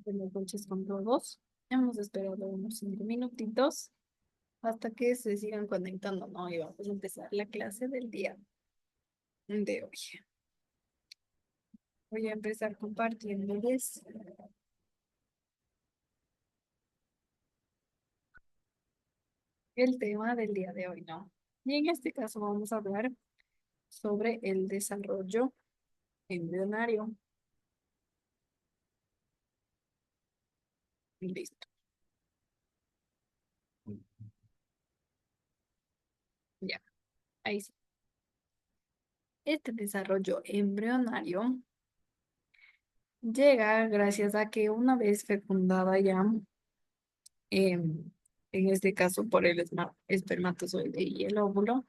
Buenas noches con todos. Hemos esperado unos 5 minutitos hasta que se sigan conectando, ¿no? Y vamos a empezar la clase del día de hoy. Voy a empezar compartiéndoles el tema del día de hoy, ¿no? Y en este caso vamos a hablar sobre el desarrollo embrionario. Listo, ya, ahí sí. Este desarrollo embrionario llega gracias a que una vez fecundada ya, en este caso por el espermatozoide y el óvulo,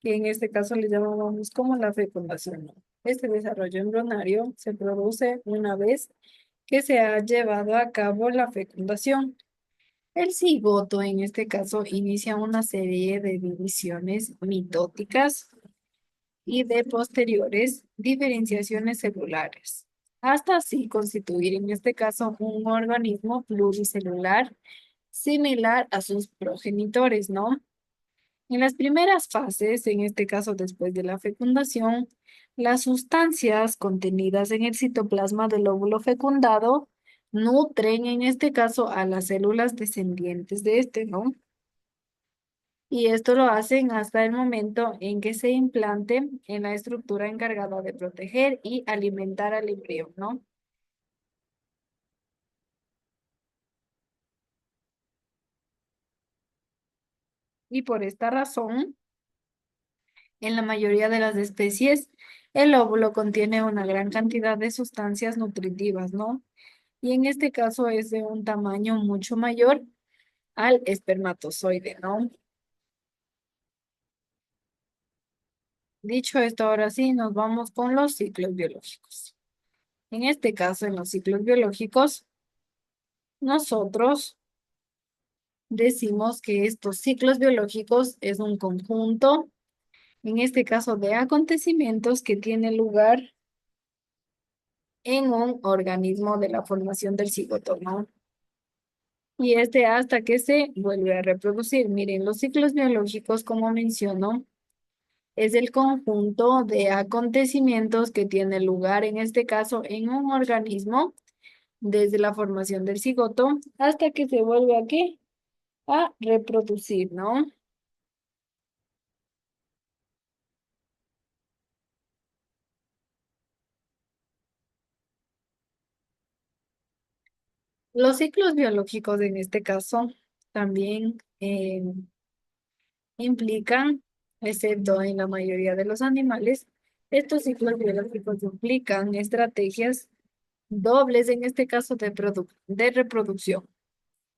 que en este caso le llamamos como la fecundación, ¿no? Este desarrollo embrionario se produce una vez que se ha llevado a cabo la fecundación. El cigoto, en este caso, inicia una serie de divisiones mitóticas y de posteriores diferenciaciones celulares, hasta así constituir, en este caso, un organismo pluricelular similar a sus progenitores, ¿no? En las primeras fases, en este caso después de la fecundación, las sustancias contenidas en el citoplasma del óvulo fecundado nutren, en este caso, a las células descendientes de este, ¿no? Y esto lo hacen hasta el momento en que se implante en la estructura encargada de proteger y alimentar al embrión, ¿no? Y por esta razón, en la mayoría de las especies, el óvulo contiene una gran cantidad de sustancias nutritivas, ¿no? Y en este caso es de un tamaño mucho mayor al espermatozoide, ¿no? Dicho esto, ahora sí, nos vamos con los ciclos biológicos. En este caso, en los ciclos biológicos, nosotros decimos que estos ciclos biológicos es un conjunto, en este caso, de acontecimientos que tiene lugar en un organismo de la formación del cigoto, ¿no? Y este hasta que se vuelve a reproducir. Miren, los ciclos biológicos, como menciono, es el conjunto de acontecimientos que tiene lugar, en este caso, en un organismo desde la formación del cigoto hasta que se vuelve a ¿qué? A reproducir, ¿no? Los ciclos biológicos en este caso también implican, excepto en la mayoría de los animales, estos ciclos biológicos implican estrategias dobles, en este caso de reproducción.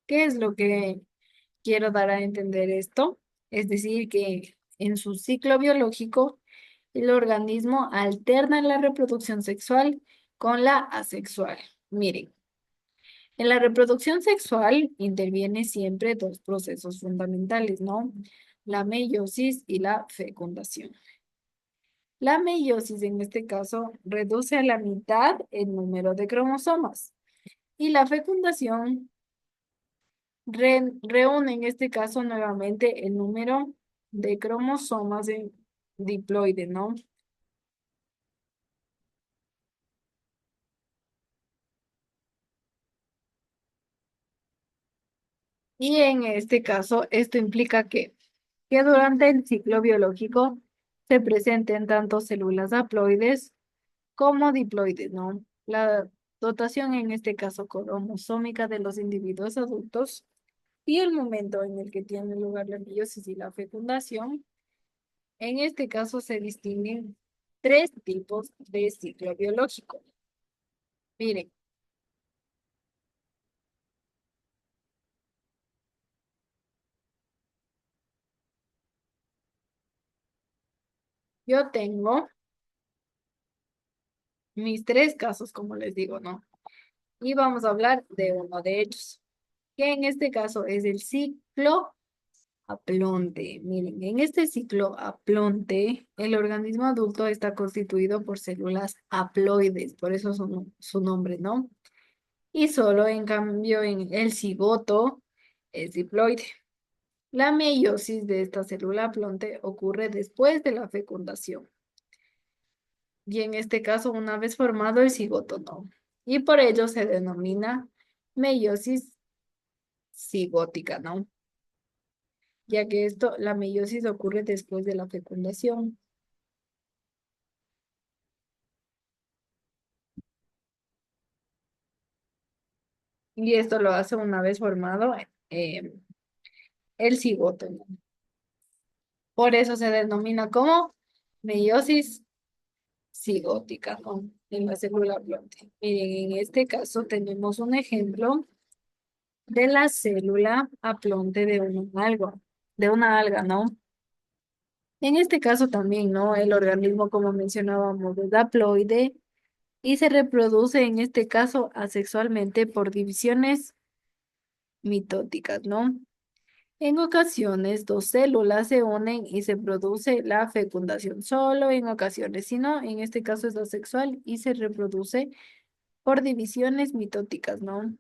¿Qué es lo que quiero dar a entender esto? Es decir, que en su ciclo biológico, el organismo alterna la reproducción sexual con la asexual. Miren, en la reproducción sexual interviene siempre dos procesos fundamentales, ¿no? La meiosis y la fecundación. La meiosis, en este caso, reduce a la mitad el número de cromosomas y la fecundación reúne, en este caso, nuevamente el número de cromosomas en diploide, ¿no? Y en este caso, esto implica que durante el ciclo biológico se presenten tanto células haploides como diploides, ¿no? La dotación, en este caso cromosómica, de los individuos adultos y el momento en el que tiene lugar la meiosis y la fecundación, en este caso se distinguen tres tipos de ciclo biológico. Miren, yo tengo mis tres casos, como les digo, ¿no? Y vamos a hablar de uno de ellos, que en este caso es el ciclo aplonte. Miren, en este ciclo aplonte, el organismo adulto está constituido por células haploides, por eso su nombre, ¿no? y solo en cambio en el cigoto es diploide. La meiosis de esta célula haplonte ocurre después de la fecundación. Y en este caso, una vez formado el cigoto, no. Y por ello se denomina meiosis cigótica, ¿no? Ya que la meiosis ocurre después de la fecundación. Y esto lo hace una vez formado eh, el cigoto, ¿no? Por eso se denomina como meiosis cigótica, ¿no? En la célula haplonte. Miren, en este caso tenemos un ejemplo de la célula haplonte de una alga, ¿no? En este caso también, ¿no? El organismo, como mencionábamos, es haploide y se reproduce en este caso asexualmente por divisiones mitóticas, ¿no? En ocasiones, dos células se unen y se produce la fecundación solo en ocasiones, si no, en este caso es asexual y se reproduce por divisiones mitóticas, ¿no?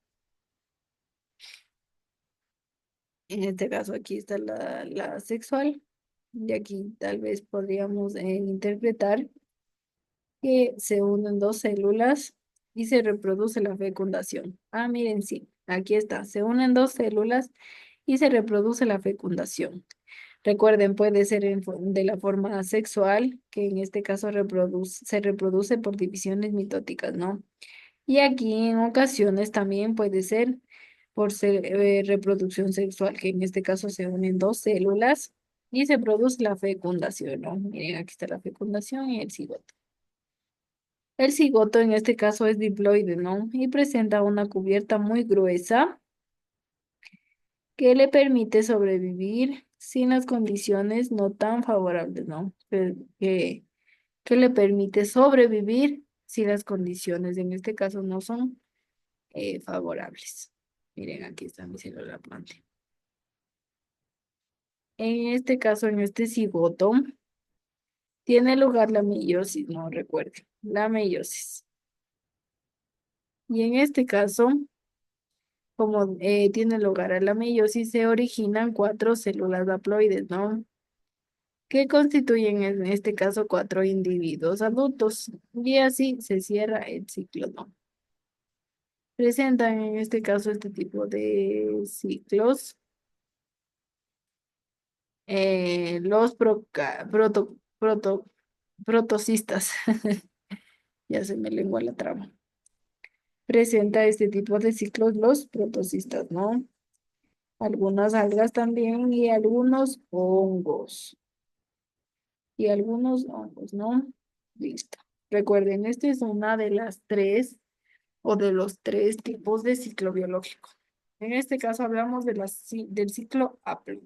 En este caso aquí está la sexual y aquí tal vez podríamos interpretar que se unen dos células y se reproduce la fecundación. Ah, miren, sí, aquí está, se unen dos células y se reproduce la fecundación. Recuerden, puede ser de la forma sexual, que en este caso se reproduce por divisiones mitóticas, ¿no? Y aquí en ocasiones también puede ser por reproducción sexual, que en este caso se unen dos células y se produce la fecundación, ¿no? Miren, aquí está la fecundación y el cigoto. El cigoto en este caso es diploide, ¿no? Y presenta una cubierta muy gruesa que le permite sobrevivir sin las condiciones no tan favorables, ¿no? Que le permite sobrevivir si las condiciones en este caso no son favorables. Miren, aquí está mi célula planta. En este caso, en este cigoto, tiene lugar la meiosis, no recuerden, la meiosis. Y en este caso, como tiene lugar a la meiosis, se originan cuatro células haploides, ¿no? Que constituyen en este caso cuatro individuos adultos. Y así se cierra el ciclo, ¿no? Presentan en este caso este tipo de ciclos. Los protocistas, ya se me lengua la trama. Presenta este tipo de ciclos los protocistas, ¿no? Algunas algas también y algunos hongos. Y algunos hongos, ¿no? Listo. Recuerden, esta es una de las tres o de los tres tipos de ciclo biológico. En este caso hablamos de del ciclo haplo.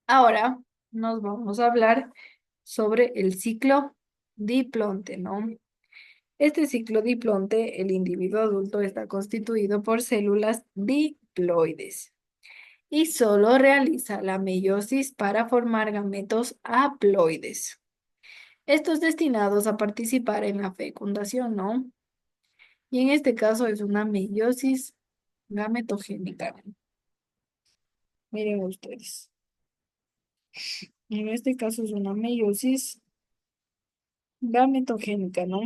Ahora nos vamos a hablar sobre el ciclo diplonte, ¿no? Este ciclo diplonte, el individuo adulto está constituido por células diploides y solo realiza la meiosis para formar gametos haploides. Estos destinados a participar en la fecundación, ¿no? Y en este caso es una meiosis gametogénica. Miren ustedes. En este caso es una meiosis gametogénica, ¿no?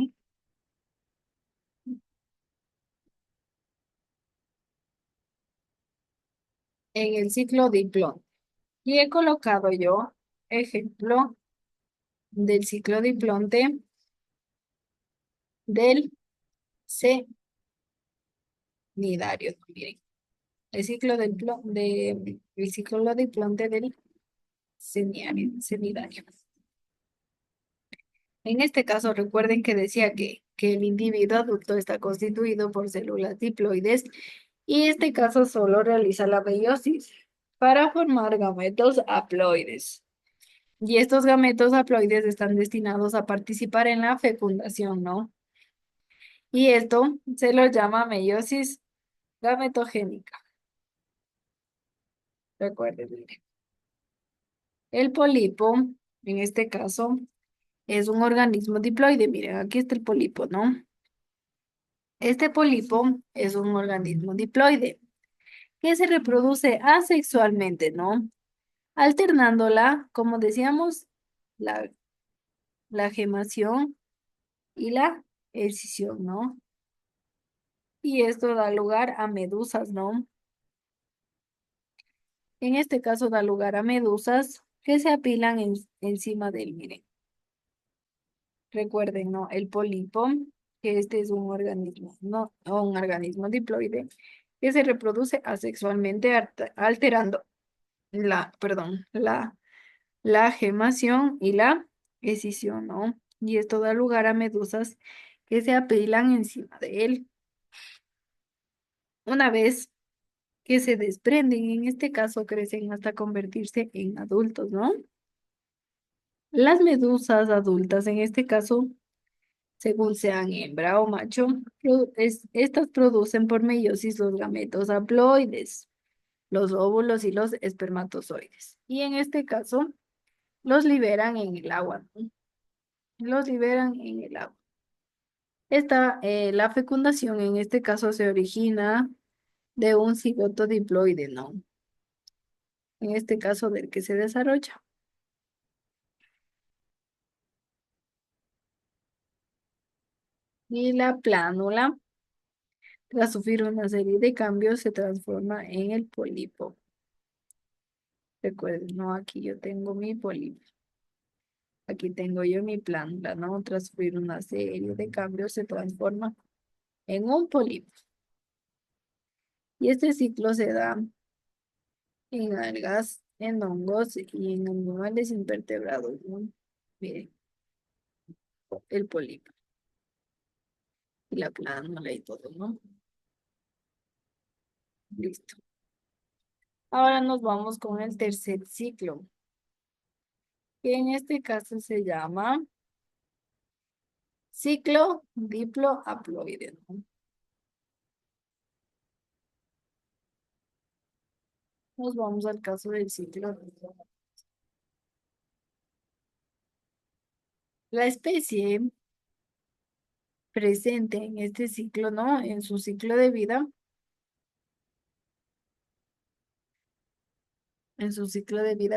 En el ciclo diplonte. Y he colocado yo ejemplo del ciclo diplonte del cnidario. Miren, el ciclo diplonte del cnidario. En este caso, recuerden que decía que el individuo adulto está constituido por células diploides y este caso solo realiza la meiosis para formar gametos haploides. Y estos gametos haploides están destinados a participar en la fecundación, ¿no? Y esto se lo llama meiosis gametogénica. Recuerden, miren, el pólipo, en este caso, es un organismo diploide. Miren, aquí está el pólipo, ¿no? Este pólipo es un organismo diploide que se reproduce asexualmente, ¿no? Alternándola, como decíamos, la, la gemación y la escisión, ¿no? Y esto da lugar a medusas, ¿no? En este caso da lugar a medusas que se apilan encima del, miren, recuerden, ¿no? El pólipo, que este es un organismo, ¿no? O un organismo diploide que se reproduce asexualmente alterando perdón, la gemación y la escisión, ¿no? Y esto da lugar a medusas que se apilan encima de él. Una vez que se desprenden, en este caso crecen hasta convertirse en adultos, ¿no? Las medusas adultas, en este caso, según sean hembra o macho, estas producen por meiosis los gametos haploides, los óvulos y los espermatozoides. Y en este caso, los liberan en el agua, ¿no? Los liberan en el agua. La fecundación en este caso se origina de un cigoto diploide, ¿no? En este caso del que se desarrolla. Y la plánula, tras sufrir una serie de cambios, se transforma en el pólipo. Recuerden, ¿no? Aquí yo tengo mi pólipo. Aquí tengo yo mi plánula, ¿no? Tras sufrir una serie de cambios, se transforma en un pólipo. Y este ciclo se da en algas, en hongos y en animales invertebrados, ¿no? Miren, el pólipo y la plánula y todo, ¿no? Listo. Ahora nos vamos con el tercer ciclo, que en este caso se llama ciclo diplohaploide, ¿no? Nos vamos al caso del ciclo. La especie presente en este ciclo, ¿no? En su ciclo de vida,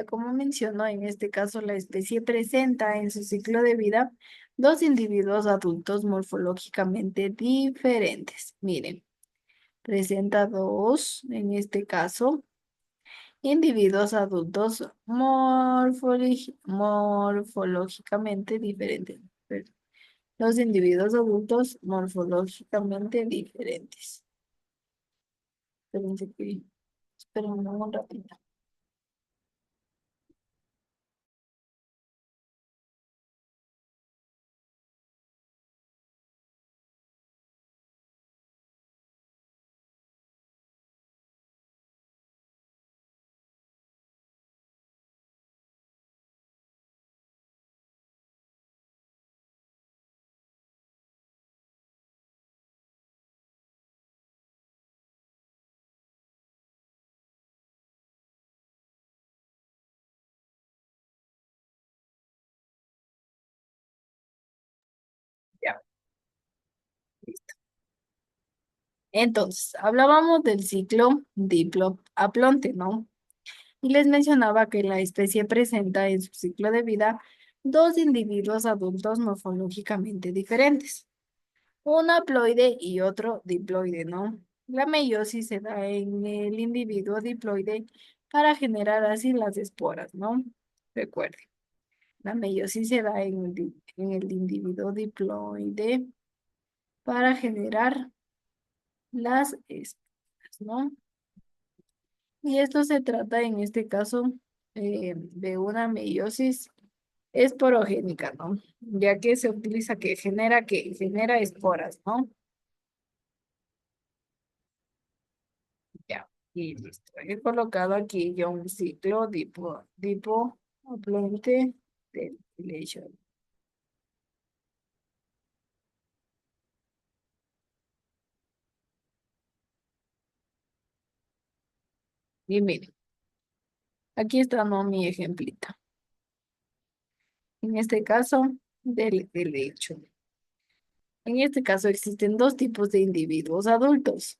como mencionó, en este caso la especie presenta en su ciclo de vida dos individuos adultos morfológicamente diferentes. Miren, presenta dos, en este caso, individuos adultos morfológicamente diferentes. Los individuos adultos morfológicamente diferentes. Espérense que, espérenme un ratito. Ya, listo. Entonces, hablábamos del ciclo diploaplonte, ¿no? Y les mencionaba que la especie presenta en su ciclo de vida dos individuos adultos morfológicamente diferentes, un haploide y otro diploide, ¿no? La meiosis se da en el individuo diploide para generar así las esporas, ¿no? Recuerden, la meiosis se da en el individuo diploide para generar las esporas, ¿no? Y esto se trata en este caso de una meiosis esporogénica, ¿no? Ya que se utiliza que genera esporas, ¿no? Ya, y listo. He colocado aquí ya un ciclo diploide de deletion. Y miren. Aquí está, ¿no? Mi ejemplito. En este caso, del hecho. En este caso existen dos tipos de individuos adultos.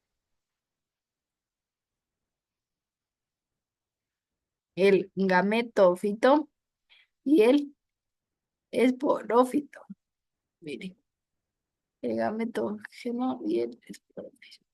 El gametófito y el esporófito. Miren, el gametógeno y el esporófito.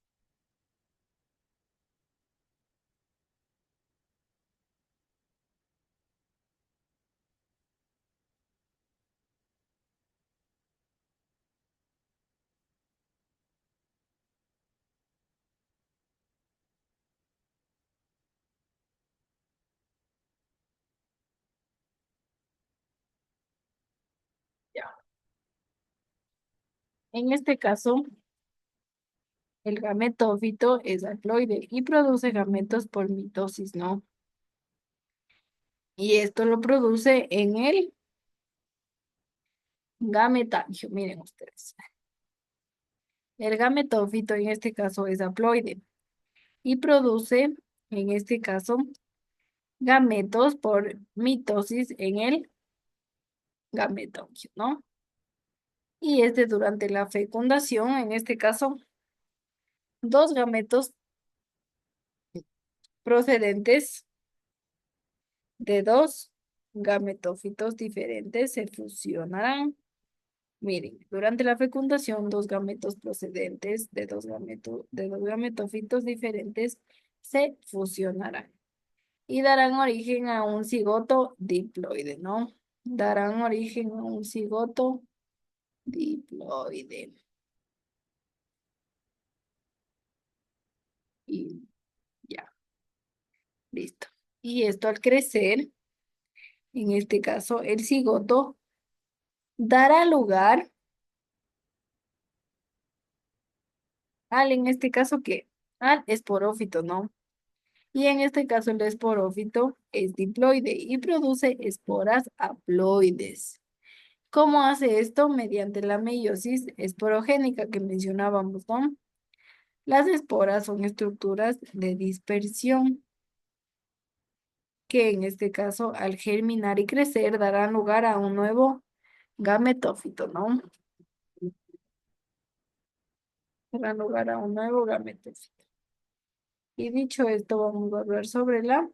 Ya. En este caso, el gametófito es haploide y produce gametos por mitosis, ¿no? Y esto lo produce en el gametagio, miren ustedes. El gametófito en este caso es haploide y produce, en este caso, gametos por mitosis en el gametagio, ¿no? Y este durante la fecundación, en este caso, dos gametos procedentes de dos gametófitos diferentes se fusionarán. Miren, durante la fecundación, dos gametos procedentes de dos gametófitos diferentes se fusionarán y darán origen a un cigoto diploide, ¿no? Darán origen a un cigoto diploide. Y ya, listo. Y esto al crecer, en este caso, el cigoto dará lugar al, en este caso, ¿qué? Al esporófito, ¿no? Y en este caso el esporófito es diploide y produce esporas haploides. ¿Cómo hace esto? Mediante la meiosis esporogénica que mencionábamos, ¿no? Las esporas son estructuras de dispersión que en este caso al germinar y crecer darán lugar a un nuevo gametófito, ¿no? Darán lugar a un nuevo gametófito. Y dicho esto, vamos a hablar sobre la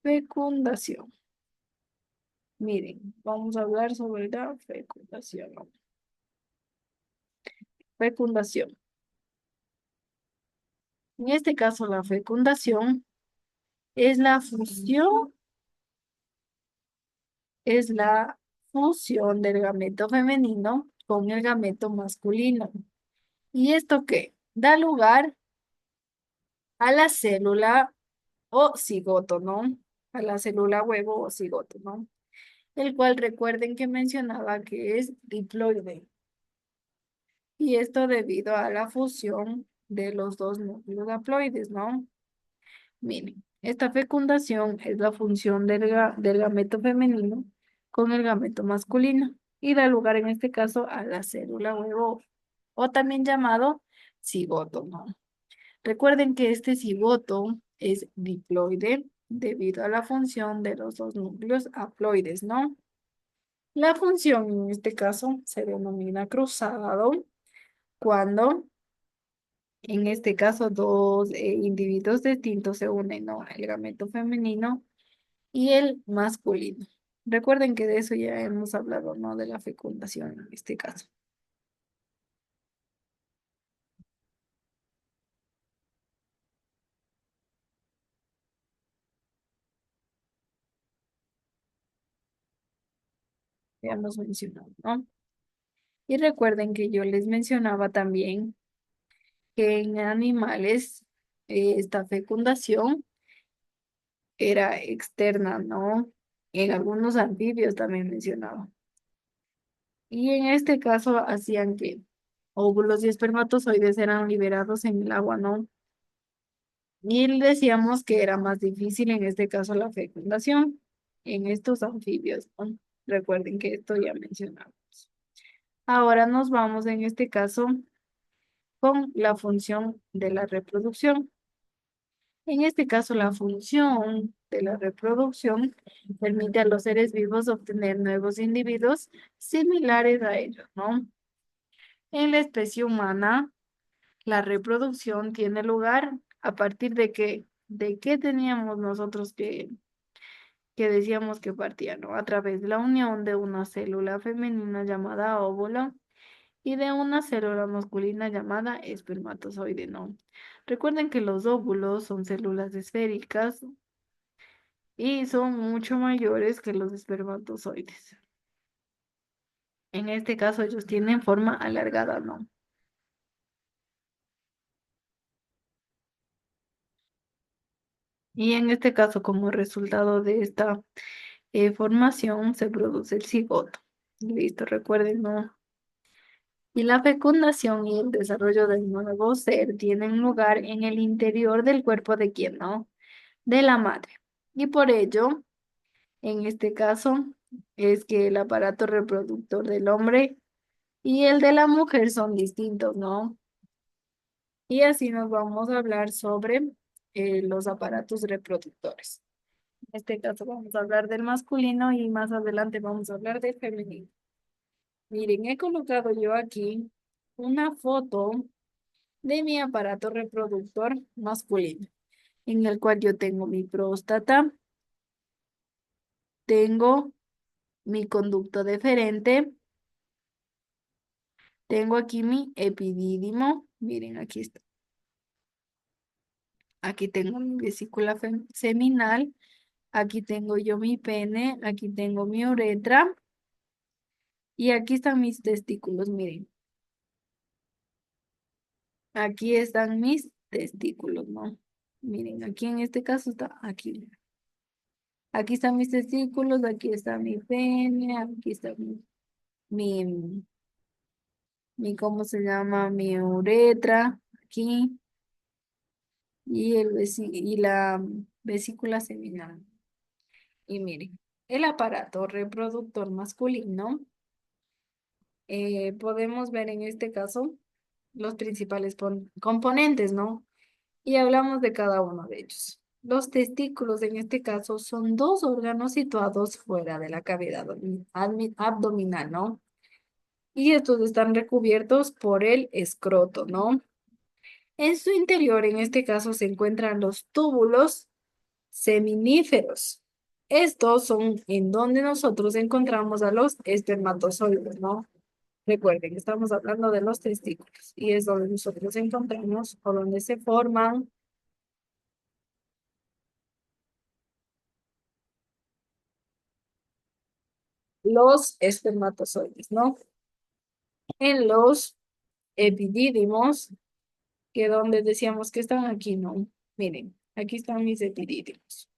fecundación. Miren, vamos a hablar sobre la fecundación. Fecundación. En este caso, la fecundación es la fusión, es la fusión del gameto femenino con el gameto masculino. ¿Y esto qué? Da lugar a la célula o cigoto, ¿no? A la célula huevo o cigoto, ¿no? El cual recuerden que mencionaba que es diploide. Y esto debido a la fusión de los dos núcleos haploides, ¿no? Miren, esta fecundación es la función del gameto femenino con el gameto masculino y da lugar en este caso a la célula huevo o también llamado cigoto, ¿no? Recuerden que este cigoto es diploide debido a la función de los dos núcleos haploides, ¿no? La función en este caso se denomina cruzado cuando en este caso dos individuos distintos se unen, ¿no? El gameto femenino y el masculino. Recuerden que de eso ya hemos hablado, ¿no? De la fecundación en este caso. Ya hemos mencionado, ¿no? Y recuerden que yo les mencionaba también que en animales esta fecundación era externa, ¿no? En algunos anfibios también mencionaba. Y en este caso hacían que óvulos y espermatozoides eran liberados en el agua, ¿no? Y decíamos que era más difícil en este caso la fecundación en estos anfibios, ¿no? Recuerden que esto ya mencionamos. Ahora nos vamos en este caso con la función de la reproducción. En este caso, la función de la reproducción permite a los seres vivos obtener nuevos individuos similares a ellos, ¿no? En la especie humana, la reproducción tiene lugar a partir de qué teníamos nosotros que decíamos que partía, ¿no? A través de la unión de una célula femenina llamada óvulo y de una célula masculina llamada espermatozoide, ¿no? Recuerden que los óvulos son células esféricas y son mucho mayores que los espermatozoides. En este caso, ellos tienen forma alargada, ¿no? Y en este caso, como resultado de esta formación, se produce el cigoto. Listo, recuerden, ¿no? Y la fecundación y el desarrollo del nuevo ser tienen lugar en el interior del cuerpo de quién, ¿no? De la madre. Y por ello, en este caso, es que el aparato reproductor del hombre y el de la mujer son distintos, ¿no? Y así nos vamos a hablar sobre los aparatos reproductores. En este caso vamos a hablar del masculino y más adelante vamos a hablar del femenino. Miren, he colocado yo aquí una foto de mi aparato reproductor masculino, en el cual yo tengo mi próstata, tengo mi conducto deferente, tengo aquí mi epidídimo, miren, aquí está. Aquí tengo mi vesícula seminal, aquí tengo yo mi pene, aquí tengo mi uretra y aquí están mis testículos, miren. Aquí están mis testículos, ¿no? Miren, aquí en este caso está aquí. Aquí están mis testículos, aquí está mi pene, aquí está mi, ¿cómo se llama? Mi uretra, aquí, y, y la vesícula seminal. Y miren, el aparato reproductor masculino, podemos ver en este caso los principales componentes, ¿no? Y hablamos de cada uno de ellos. Los testículos en este caso son dos órganos situados fuera de la cavidad abdominal, ¿no? Y estos están recubiertos por el escroto, ¿no? En su interior, en este caso, se encuentran los túbulos seminíferos. Estos son en donde nosotros encontramos a los espermatozoides, ¿no? Recuerden, estamos hablando de los testículos y es donde nosotros encontramos o donde se forman los espermatozoides, ¿no? En los epidídimos, que donde decíamos que están aquí, ¿no? Miren, aquí están mis epidídimos.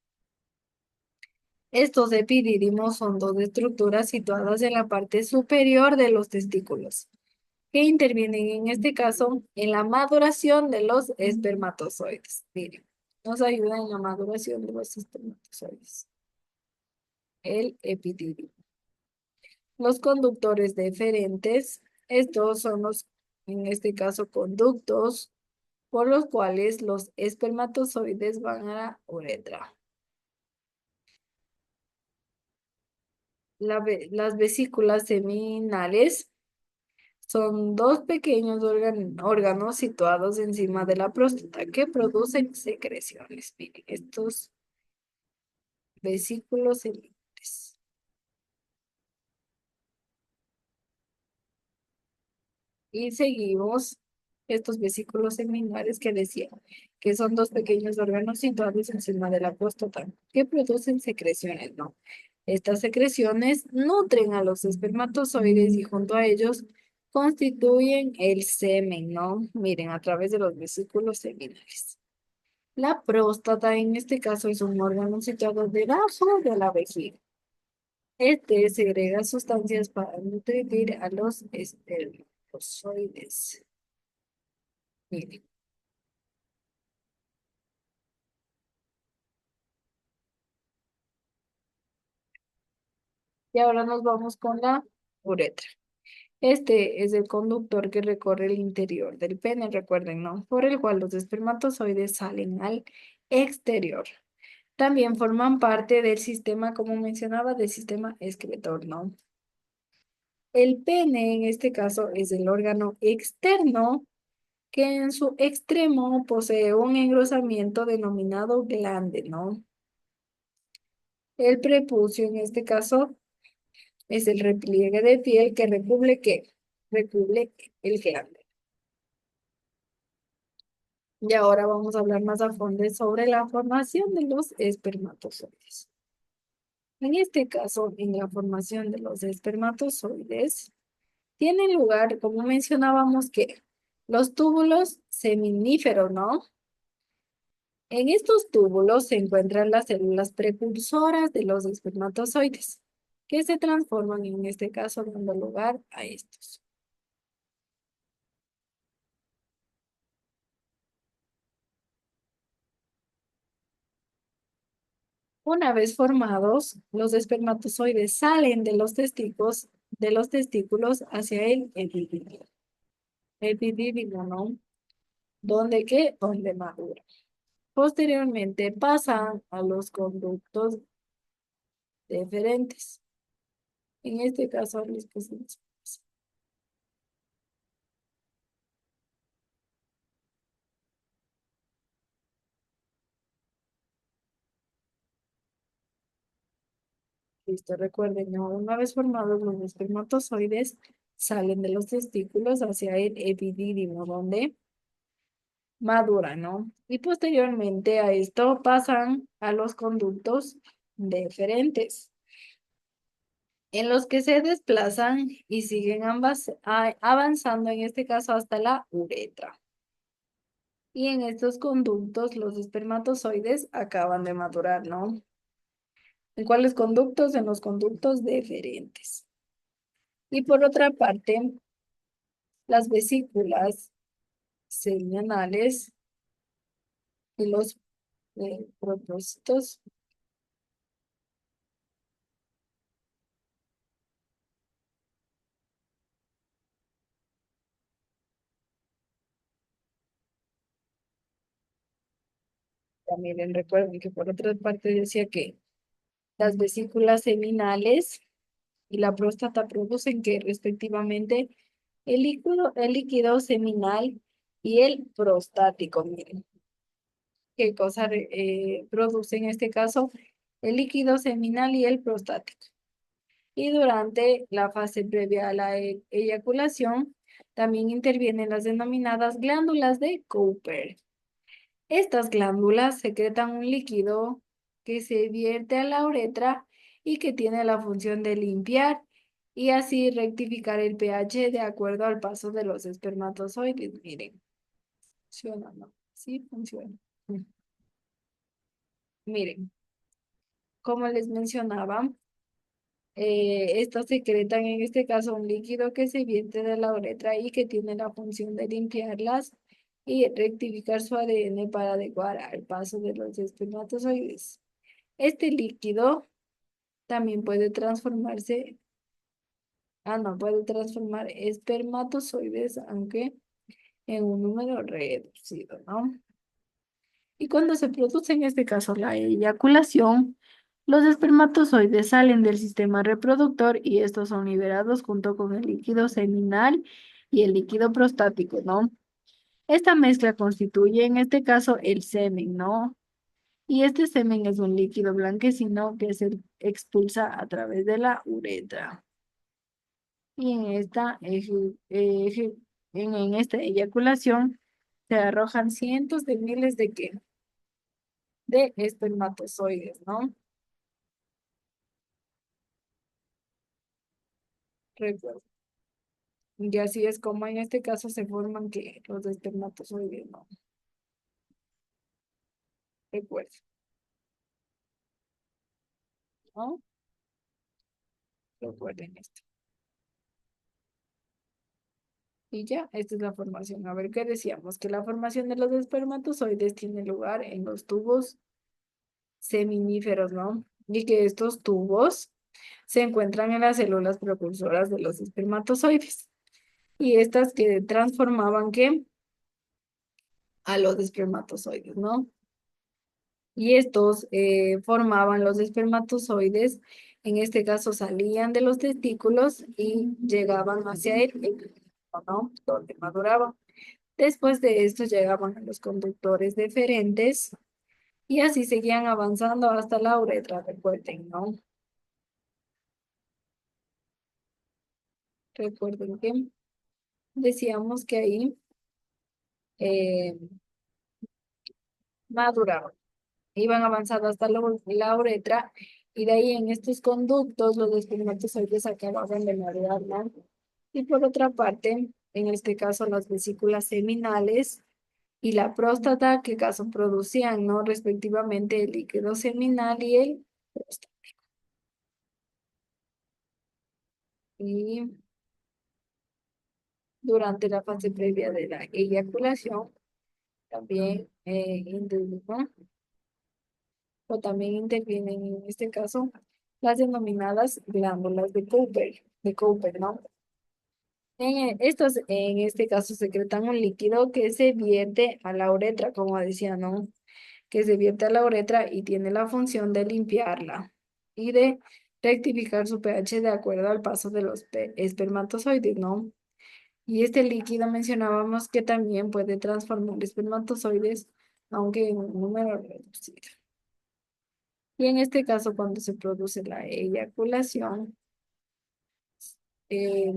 Estos epidídimos son dos estructuras situadas en la parte superior de los testículos, que intervienen en este caso en la maduración de los espermatozoides. Miren, nos ayuda en la maduración de los espermatozoides. El epididio. Los conductores deferentes, estos son los, en este caso, conductos por los cuales los espermatozoides van a la uretra. Las vesículas seminales son dos pequeños órganos situados encima de la próstata que producen secreciones. Miren, estos vesículos seminales. Y seguimos estos vesículos seminales que decía que son dos pequeños órganos situados encima de la próstata que producen secreciones, ¿no? Estas secreciones nutren a los espermatozoides y junto a ellos constituyen el semen, ¿no? Miren, a través de los vesículos seminales. La próstata en este caso es un órgano situado debajo de la vejiga. Este segrega sustancias para nutrir a los espermatozoides. Miren. Y ahora nos vamos con la uretra. Este es el conductor que recorre el interior del pene, recuerden, ¿no? Por el cual los espermatozoides salen al exterior. también forman parte del sistema, como mencionaba, del sistema excretor, ¿no? El pene, en este caso, es el órgano externo que en su extremo posee un engrosamiento denominado glande, ¿no? El prepucio, en este caso, es el repliegue de piel que recubre, ¿qué? Recubre el glande. Y ahora vamos a hablar más a fondo sobre la formación de los espermatozoides. En este caso, en la formación de los espermatozoides, tienen lugar, como mencionábamos, que los túbulos seminíferos, ¿no? En estos túbulos se encuentran las células precursoras de los espermatozoides, que se transforman en este caso dando lugar a estos. Una vez formados, los espermatozoides salen de los testículos hacia el epidídimo. Epidídimo, ¿no? ¿Dónde qué? Donde madura. Posteriormente pasan a los conductos deferentes. En este caso, los que se listo, recuerden, ¿no? Una vez formados los espermatozoides, salen de los testículos hacia el epidídimo, donde maduran, ¿no? Y posteriormente a esto pasan a los conductos deferentes, en los que se desplazan y siguen avanzando, en este caso, hasta la uretra. Y en estos conductos, los espermatozoides acaban de madurar, ¿no? ¿En cuáles conductos? En los conductos deferentes. Y por otra parte, las vesículas seminales y los propósitos también recuerden que por otra parte decía que las vesículas seminales y la próstata producen que respectivamente el líquido seminal y el prostático. Miren, qué cosa produce en este caso el líquido seminal y el prostático. Y durante la fase previa a la eyaculación, también intervienen las denominadas glándulas de Cooper. Estas glándulas secretan un líquido que se vierte a la uretra y que tiene la función de limpiar y así rectificar el pH de acuerdo al paso de los espermatozoides. Miren, funciona, ¿no? Sí, funciona. Miren, como les mencionaba, estos secretan en este caso un líquido que se vierte de la uretra y que tiene la función de limpiarlas y rectificar su ADN para adecuar al paso de los espermatozoides. Este líquido también puede transformarse, no, puede transformar espermatozoides, aunque en un número reducido, ¿no? Y cuando se produce en este caso la eyaculación, los espermatozoides salen del sistema reproductor y estos son liberados junto con el líquido seminal y el líquido prostático, ¿no? Esta mezcla constituye en este caso el semen, ¿no? Y este semen es un líquido blanquecino que se expulsa a través de la uretra. Y en esta eyaculación se arrojan cientos de miles de, ¿qué? De espermatozoides, ¿no? Recuerda. Y así es como en este caso se forman que los espermatozoides, ¿no? Recuerda, ¿no? Recuerden esto. Y ya, esta es la formación. A ver, ¿qué decíamos? Que la formación de los espermatozoides tiene lugar en los tubos seminíferos, ¿no? Y que estos tubos se encuentran en las células propulsoras de los espermatozoides. Y estas que transformaban, ¿qué? A los espermatozoides, ¿no? y estos formaban los espermatozoides. En este caso salían de los testículos y llegaban hacia el ¿no? Donde maduraban. Después de esto llegaban a los conductores deferentes y así seguían avanzando hasta la uretra, recuerden, ¿no? Recuerden que decíamos que ahí eh, maduraban, iban avanzando hasta la uretra y de ahí en estos conductos los espermatozoides acababan de madurar, ¿no? Y por otra parte, en este caso las vesículas seminales y la próstata, que caso producían, ¿no? Respectivamente el líquido seminal y el próstata. Y durante la fase previa de la eyaculación, también o también intervienen en este caso las denominadas glándulas de Cooper, ¿no? Estos en este caso secretan un líquido que se vierte a la uretra, como decía, ¿no? Que se vierte a la uretra y tiene la función de limpiarla y de rectificar su pH de acuerdo al paso de los espermatozoides, ¿no? Y este líquido mencionábamos que también puede transformar espermatozoides, aunque en un número reducido. Y en este caso, cuando se produce la eyaculación, eh,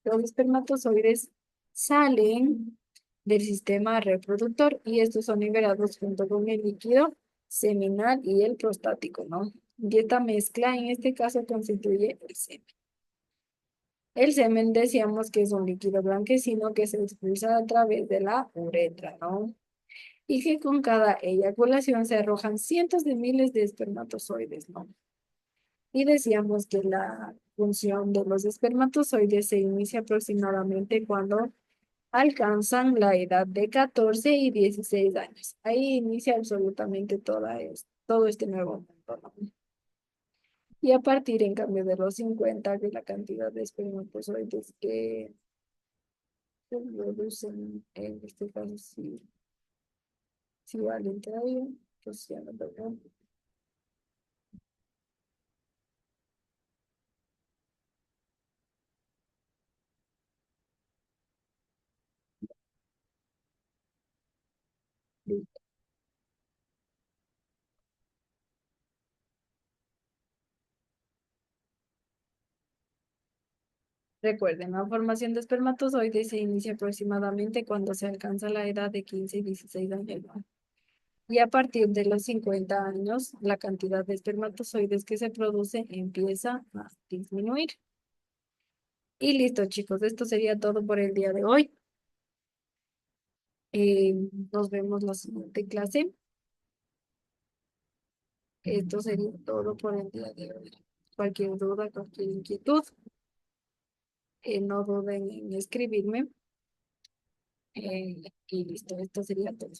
los espermatozoides salen del sistema reproductor y estos son liberados junto con el líquido seminal y el prostático, ¿no? Y esta mezcla en este caso constituye el semen. El semen decíamos que es un líquido blanquecino que se expulsa a través de la uretra, ¿no? Y que con cada eyaculación se arrojan cientos de miles de espermatozoides, ¿no? Y decíamos que la función de los espermatozoides se inicia aproximadamente cuando alcanzan la edad de 14 y 16 años. Ahí inicia absolutamente todo este nuevo mundo, ¿no? Y a partir, en cambio, de los 50 que la cantidad de espermatozoides que se producen, en este caso, si valen todavía, pues ya no lo. Recuerden, la formación de espermatozoides se inicia aproximadamente cuando se alcanza la edad de 15 y 16 años, ¿no? Y a partir de los 50 años, la cantidad de espermatozoides que se produce empieza a disminuir. Y listo, chicos, esto sería todo por el día de hoy. Eh, Nos vemos la siguiente clase. Esto sería todo por el día de hoy. Cualquier duda, cualquier inquietud, no duden en escribirme. Y listo, esto sería todo.